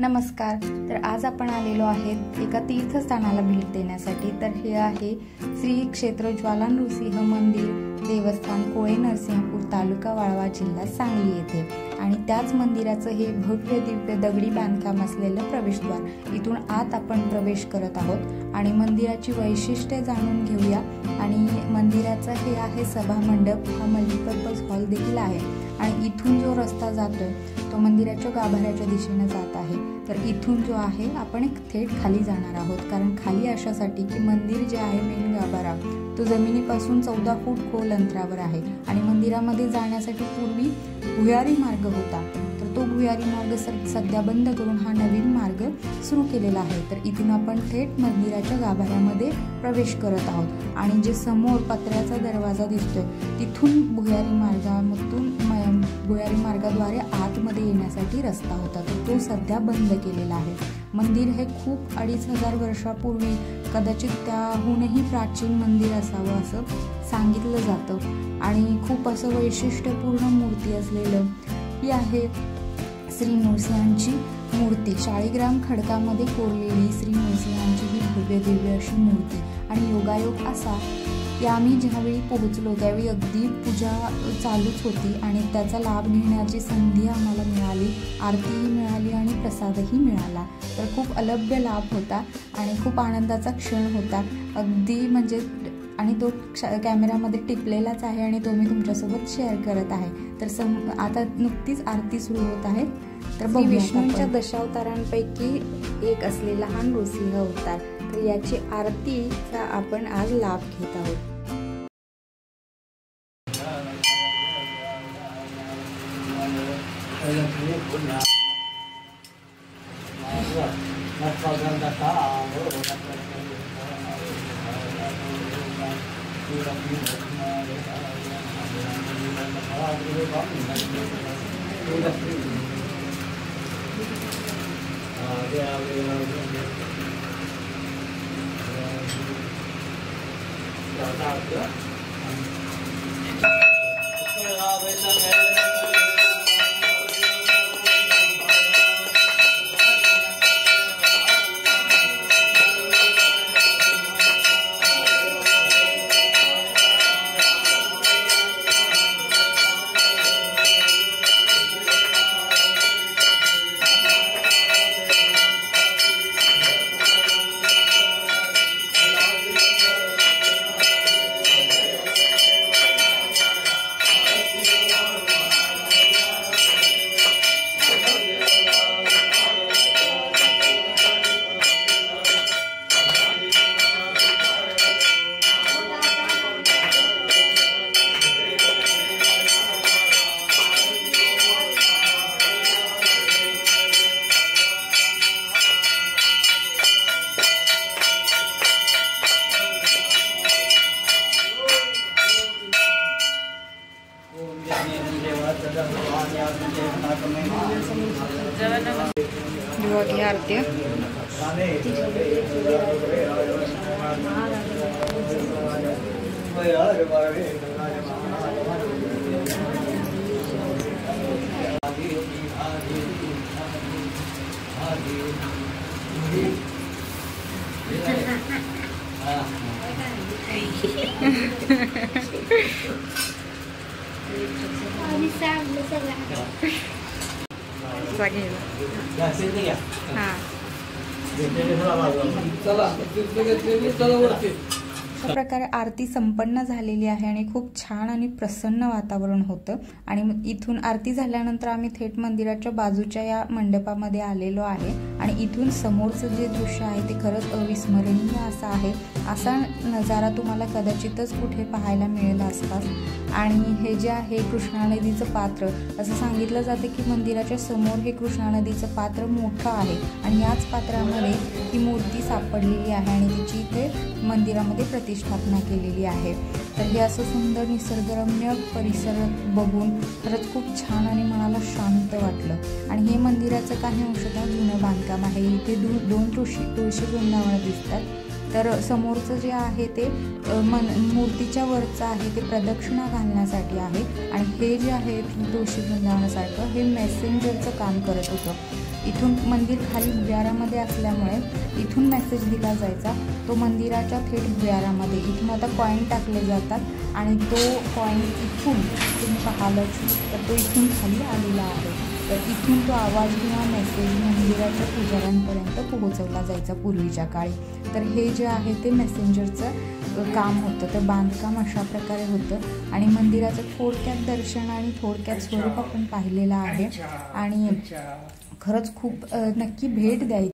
नमस्कार। तर आज आपण आलेलो आहेत एका तीर्थस्थानाला भेट देण्यासाठी। तर हे आहे श्री क्षेत्र ज्वाला नृसिंह मंदिर देवस्थान कोळे नरसिंहपूर तालुका वाळवा जिल्हा सांगली येथे। आणि त्याच मंदिराचं हे भव्य दिव्य दगडी बांधकाम असलेलं प्रवेशद्वार। इथून आत आपण प्रवेश करत आहोत आणि मंदिराची वैशिष्ट्ये जाणून घेऊया। आणि मंदिराचा हे आहे सभा मंडप, हा मल्टीपर्पज हॉल देखील आहे। आणि इथून जो रस्ता जातोय तो मंदिराच्या गाभाऱ्याच्या दिशेने जात आहे। तर इथून जो आहे आपण एक थेट खाली जाणार आहोत, कारण खाली अशासाठी की मंदिर जे आहे मेन गाभारा तो जमिनीपासून 14 फूट खोल अंतरावर आहे। आणि मंदिरामध्ये जाण्यासाठी पूर्वी भुयारी मार्ग होता, तर तो भुयारी मार्ग सध्या बंद करून हा नवीन मार्ग सुरू केलेला आहे। तर इथून आपण थेट मंदिराच्या गाभाऱ्यामध्ये प्रवेश करत आहोत। आणि जे समोर पत्र्याचा दरवाजा दिसतोय तिथून भुयारी मार्गाद्वारे आतमध्ये येण्यासाठी रस्ता होता, तर तो सध्या बंद केलेला आहे। मंदिर हे खूप 2500 वर्षापूर्वी, कदाचित त्याहूनही प्राचीन मंदिर असावं असं सांगितलं जातं। आणि खूप असं वैशिष्ट्यपूर्ण मूर्ती असलेलं ही आहे श्री नृसिंहांची मूर्ती। शाळीग्राम खडकामध्ये कोरलेली श्री नृसिंहांची ही भव्य दिव्य अशी मूर्ती। आणि योगायोग असा की आम्ही ज्यावेळी पोहोचलो त्यावेळी अगदी पूजा चालूच होती आणि त्याचा लाभ घेण्याची संधी आम्हाला मिळाली, आरतीही मिळाली आणि प्रसादही मिळाला। तर खूप अलभ्य लाभ होता आणि खूप आनंदाचा क्षण होता अगदी, म्हणजे आणि तो कॅमेरामध्ये टिपलेलाच आहे आणि तो मी तुमच्यासोबत शेअर करत आहे। तर आता नुकतीच आरती सुरू होत आहे। तर विष्णूंच्या दशावतारांपैकी एक असलेला हा नृसिंह अवतार, तर याची आरतीचा आपण आज लाभ घेत आहोत। आरती अशा प्रकारे आरती संपन्न झालेली आहे आणि खूप छान आणि प्रसन्न वातावरण होतं। आणि इथून आरती झाल्यानंतर आम्ही थेट मंदिराच्या बाजूच्या या मंडपामध्ये आलेलो आहे। आणि इथून समोरचं जे दृश्य आहे ते खरंच अविस्मरणीय असं आहे। असा नजारा तुम्हाला कदाचितच कुठे पाहायला मिळेल आसपास। आणि हे जे आहे कृष्णा नदीचं पात्र, असं सांगितलं जातं की मंदिराच्या समोर हे कृष्णा नदीचं पात्र मोठं आहे आणि याच पात्रामध्ये ही मूर्ती सापडलेली आहे आणि तिची इथे मंदिरामध्ये प्रतिष्ठापना केलेली आहे। तर हे असं सुंदर निसर्गरम्य परिसर बघून खरंच खूप छान आणि मनाला शांत वाटलं। आणि हे मंदिराचं काही अंशतः जुनं बांधकाम आहे। इथे 2 तुळशी वृंदावनं दिसतात तर समोरचं जे आहे ते मूर्तीच्या वरचं आहे ते प्रदक्षिणा घालण्यासाठी आहे आणि हे जे आहे तुळशी वृंदावनासारखं हे मेसेंजरचं काम करत होतं। इथून मंदिर खाली भुयारामध्ये असल्यामुळे इथून मेसेज दिला जायचा तो मंदिराच्या थेट भुयारामध्ये। इथून आता कॉईन टाकले जातात आणि तो कॉईन इथून तुम्ही पाहालच तर तो इथून खाली आलेला आहे। तर इथून तो आवाज किंवा मेसेज मंदिराच्या पुजाऱ्यांपर्यंत पोहोचवला जायचा पूर्वीच्या काळी। तर हे जे आहे ते मेसेंजरचं काम होतं। तर बांधकाम अशा प्रकारे होतं आणि मंदिराचं थोडक्यात दर्शन आणि थोडक्यात स्वरूप आपण पाहिलेलं आहे आणि खरंच खूप नक्की भेट द्यायची।